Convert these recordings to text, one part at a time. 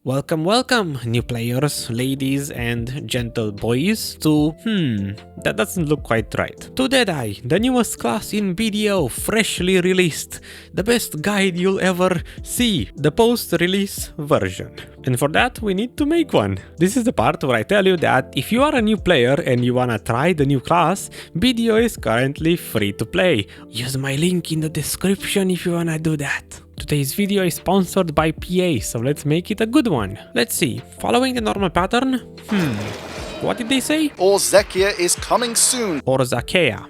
Welcome, welcome, new players, ladies and gentle boys to, that doesn't look quite right. To Deadeye, the newest class in BDO, freshly released. The best guide you'll ever see, the post-release version. And for that, we need to make one. This is the part where I tell you that if you are a new player and you wanna try the new class, BDO is currently free to play. Use my link in the description if you wanna do that. Today's video is sponsored by PA, so let's make it a good one. Let's see, following the normal pattern, what did they say? Orzekia is coming soon. Orzakea.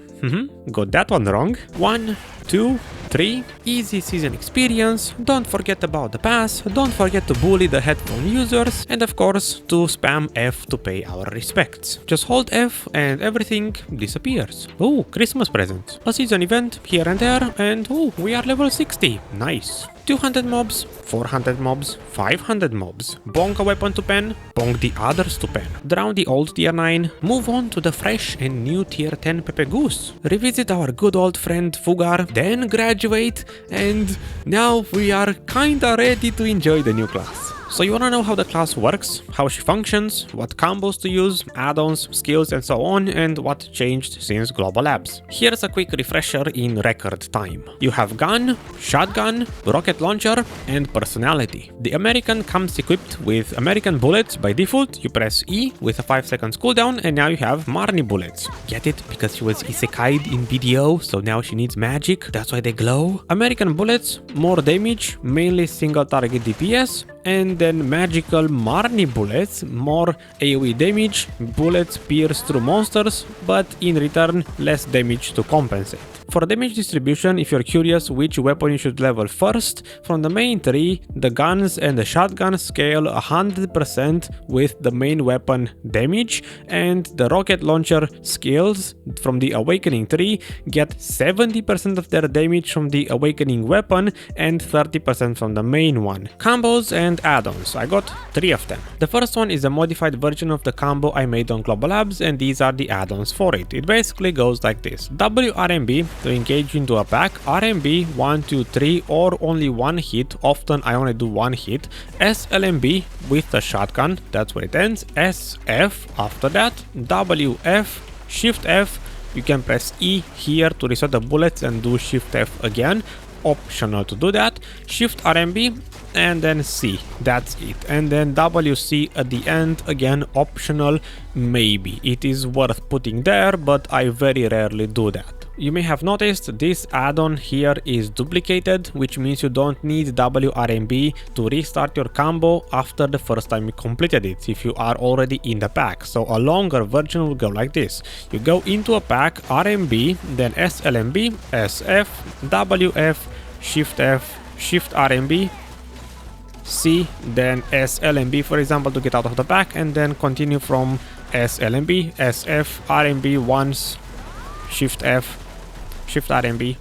Got that one wrong. 1, 2, 3. Easy season experience. Don't forget about the pass. Don't forget to bully the headphone users. And of course, to spam F to pay our respects. Just hold F and everything disappears. Oh, Christmas present. A season event here and there. And oh, we are level 60. Nice. 200 mobs, 400 mobs, 500 mobs. Bonk a weapon to pen, bonk the others to pen. Drown the old tier 9, move on to the fresh and new tier 10 Pepe Goose. Revisit our good old friend Fugar, then graduate, and now we are kinda ready to enjoy the new class. So you wanna know how the class works, how she functions, what combos to use, add-ons, skills and so on, and what changed since Global Labs. Here's a quick refresher in record time. You have gun, shotgun, rocket launcher, and personality. The American comes equipped with American bullets by default. You press E with a 5 seconds cooldown, and now you have Marnie bullets. Get it? Because she was isekai'd in BDO, so now she needs magic, that's why they glow. American bullets, more damage, mainly single target DPS, and then magical Marnie bullets, more AoE damage, bullets pierce through monsters, but in return less damage to compensate. For damage distribution, if you're curious which weapon you should level first, from the main three, the guns and the shotgun scale 100% with the main weapon damage, and the rocket launcher skills from the awakening tree get 70% of their damage from the awakening weapon and 30% from the main one. Combos and add-ons, I got 3 of them. The first one is a modified version of the combo I made on Global Labs, and these are the add-ons for it. It basically goes like this: WRMB to engage into a pack, RMB 1, 2, 3 or only one hit, often I only do one hit, SLMB with the shotgun, that's where it ends, SF after that, WF, Shift F, you can press E here to reset the bullets and do Shift F again, optional to do that, Shift RMB, and then C, that's it, and then WC at the end, again optional, maybe. It is worth putting there, but I very rarely do that. You may have noticed this add-on here is duplicated, which means you don't need WRMB to restart your combo after the first time you completed it, if you are already in the pack. So a longer version will go like this: you go into a pack, RMB, then SLMB, SF, WF, Shift F, Shift RMB, C, then SLMB for example to get out of the pack, and then continue from SLMB, SF, RMB once, Shift F, Shift RMB,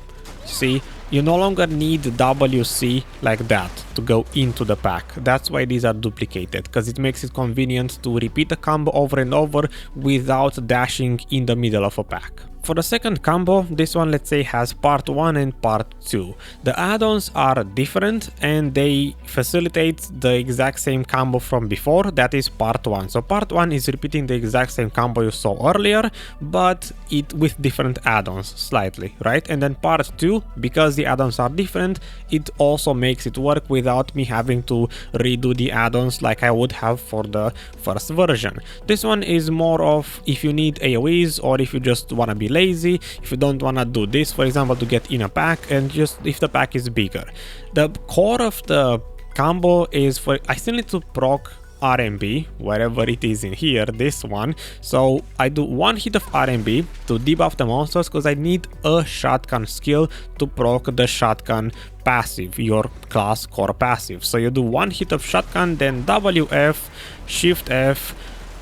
C. You no longer need WC like that to go into the pack. That's why these are duplicated, because it makes it convenient to repeat the combo over and over without dashing in the middle of a pack. For the second combo, this one let's say has part 1 and part 2. The add-ons are different and they facilitate the exact same combo from before, that is part 1. So part 1 is repeating the exact same combo you saw earlier, but it with different add-ons slightly, right? And then part 2, because the add-ons are different, it also makes it work without me having to redo the add-ons like I would have for the first version. This one is more of if you need AoEs or if you just wanna be lazy, if you don't want to do this for example to get in a pack, and just if the pack is bigger. The core of the combo is for, I still need to proc RMB wherever it is in here, this one, so I do one hit of RMB to debuff the monsters because I need a shotgun skill to proc the shotgun passive, your class core passive. So you do one hit of shotgun, then WF, Shift F,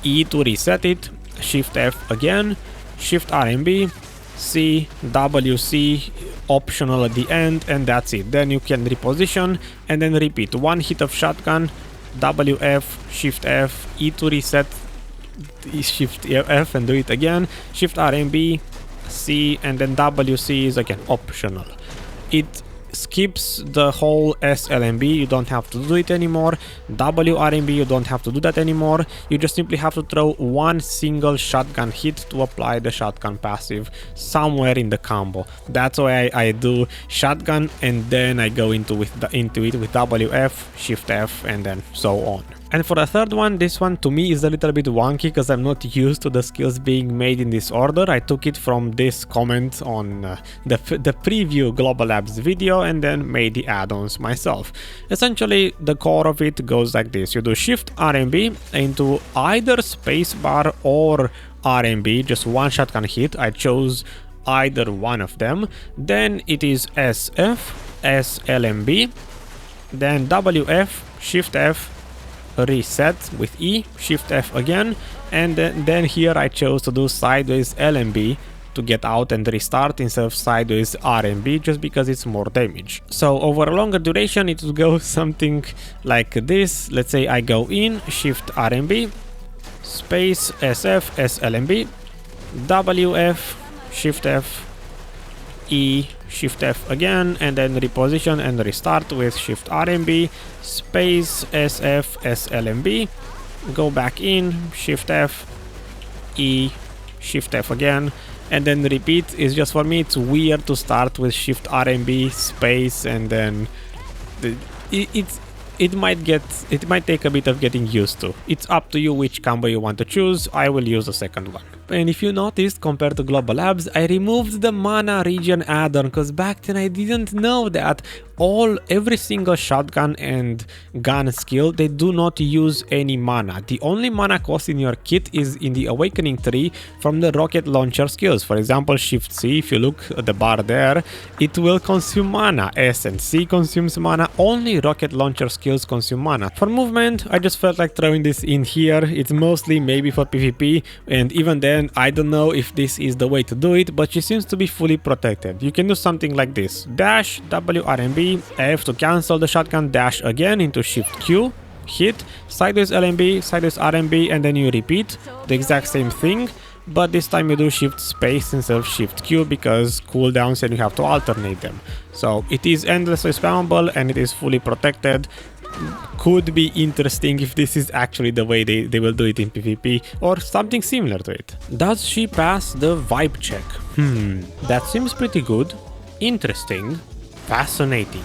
E to reset it, Shift F again, Shift RMB, C, WC, optional at the end, and that's it. Then you can reposition and then repeat. One hit of shotgun, WF, Shift F, E to reset, Shift F and do it again, Shift RMB, C, and then WC is again optional. It skips the whole SLMB, you don't have to do it anymore. WRMB, you don't have to do that anymore. You just simply have to throw one single shotgun hit to apply the shotgun passive somewhere in the combo. That's why I do shotgun and then I go into it with WF, Shift F, and then so on. And for the third one, this one to me is a little bit wonky because I'm not used to the skills being made in this order. I took it from this comment on the preview Global Labs video and then made the add-ons myself. Essentially, the core of it goes like this. You do Shift RMB into either spacebar or RMB, just one shotgun hit. I chose either one of them. Then it is SF, SLMB, then WF, Shift F, reset with E, Shift F again, and then here I chose to do sideways LMB to get out and restart instead of sideways RMB, just because it's more damage. So over a longer duration it will go something like this. Let's say I go in, Shift RMB, space SF, SLMB, WF, Shift F, E, Shift F again, and then reposition and restart with Shift RMB, space SF, SLMB, go back in, Shift F, E, Shift F again, and then repeat. Is just for me it's weird to start with Shift RMB, space, and then it might take a bit of getting used to. It's up to you which combo you want to choose. I will use the second one. And if you noticed, compared to Global Labs, I removed the mana region add-on because back then I didn't know that every single shotgun and gun skill, they do not use any mana. The only mana cost in your kit is in the awakening tree from the rocket launcher skills. For example, Shift C, if you look at the bar there, it will consume mana. S and C consumes mana. Only rocket launcher skills consume mana. For movement, I just felt like throwing this in here. It's mostly maybe for PvP, and even then I don't know if this is the way to do it, but she seems to be fully protected. You can do something like this: dash, WRMB, F to cancel the shotgun, dash again into Shift Q, hit, sideways LMB, sideways RMB, and then you repeat the exact same thing, but this time you do Shift Space instead of Shift Q because cooldowns and you have to alternate them. So it is endlessly spammable and it is fully protected. Could be interesting if this is actually the way they will do it in PvP or something similar to it. Does she pass the vibe check? That seems pretty good. Interesting. Fascinating.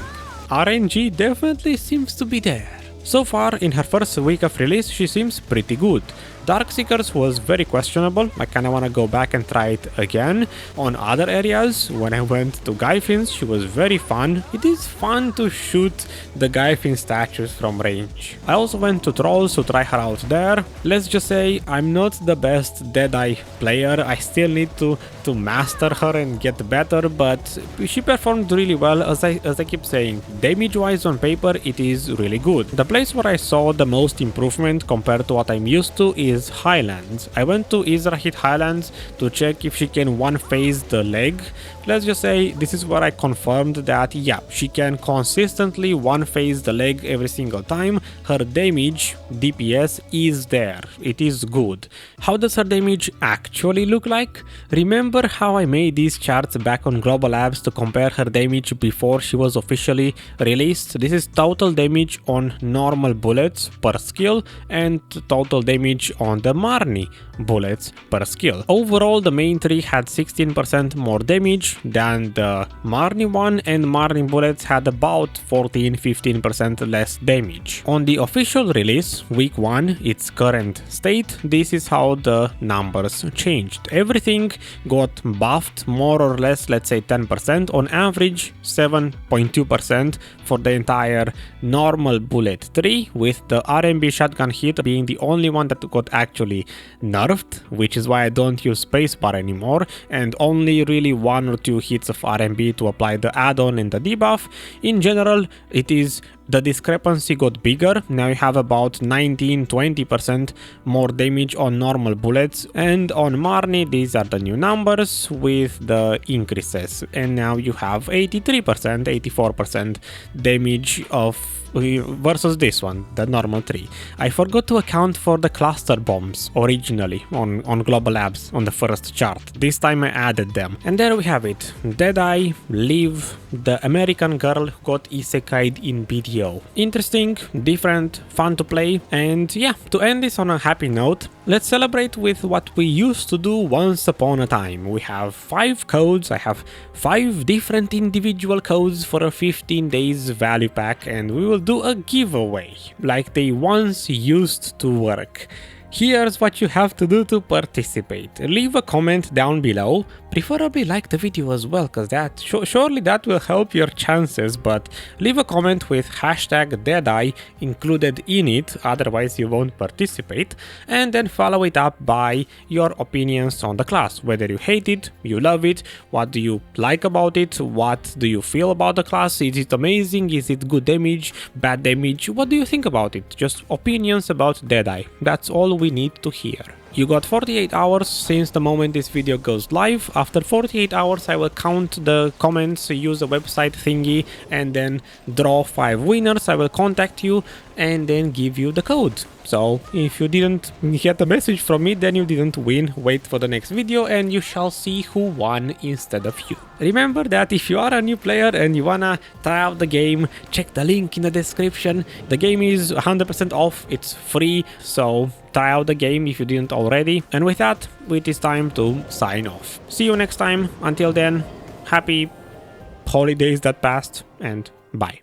RNG definitely seems to be there. So far, in her first week of release, she seems pretty good. Darkseekers was very questionable. I kinda wanna go back and try it again. On other areas, when I went to Gryphons, she was very fun. It is fun to shoot the Gryphon statues from range. I also went to Trolls to try her out there. Let's just say I'm not the best Deadeye player. I still need to master her and get better, but she performed really well. As I keep saying, damage-wise on paper, it is really good. The place where I saw the most improvement compared to what I'm used to is Highlands. I went to Izrahit Highlands to check if she can one-phase the leg. Let's just say this is where I confirmed that, yeah, she can consistently one-phase the leg every single time. Her damage, DPS, is there. It is good. How does her damage actually look like? Remember how I made these charts back on Global Labs to compare her damage before she was officially released? This is total damage on normal bullets per skill and total damage on the Marni bullets per skill. Overall, the main three had 16% more damage than the Marni one, and Marni bullets had about 14-15% less damage. On the official release, week 1, its current state, this is how the numbers changed. Everything got buffed more or less, let's say 10%, on average 7.2% for the entire normal bullet tree, with the RMB shotgun hit being the only one that got actually nerfed, which is why I don't use spacebar anymore, and only really 1 or 2 hits of RMB to apply the add-on and the debuff. In general, it is the discrepancy got bigger. Now you have about 19-20% more damage on normal bullets, and on Marnie these are the new numbers with the increases, and now you have 83%, 84% damage of versus this one, the normal 3. I forgot to account for the cluster bombs originally on Global Labs on the first chart. This time I added them. And there we have it. Deadeye, Liv, the American girl who got isekai'd in BDO. Interesting, different, fun to play, and yeah, to end this on a happy note, let's celebrate with what we used to do once upon a time. We have 5 codes, I have 5 different individual codes for a 15 days value pack, and we will do a giveaway, like they once used to work. Here's what you have to do to participate. Leave a comment down below, preferably like the video as well, cause that surely that will help your chances, but leave a comment with hashtag Deadeye included in it, otherwise you won't participate, and then follow it up by your opinions on the class, whether you hate it, you love it, what do you like about it, what do you feel about the class, is it amazing, is it good damage, bad damage, what do you think about it, just opinions about Deadeye, that's all we need to hear. You got 48 hours since the moment this video goes live. After 48 hours I will count the comments, use the website thingy, and then draw 5 winners. I will contact you and then give you the code. So if you didn't get a message from me, then you didn't win. Wait for the next video and you shall see who won instead of you. Remember that if you are a new player and you wanna try out the game, check the link in the description. The game is 100% off, it's free, so try out the game if you didn't already. And with that, it is time to sign off. See you next time. Until then, happy holidays that passed, and bye.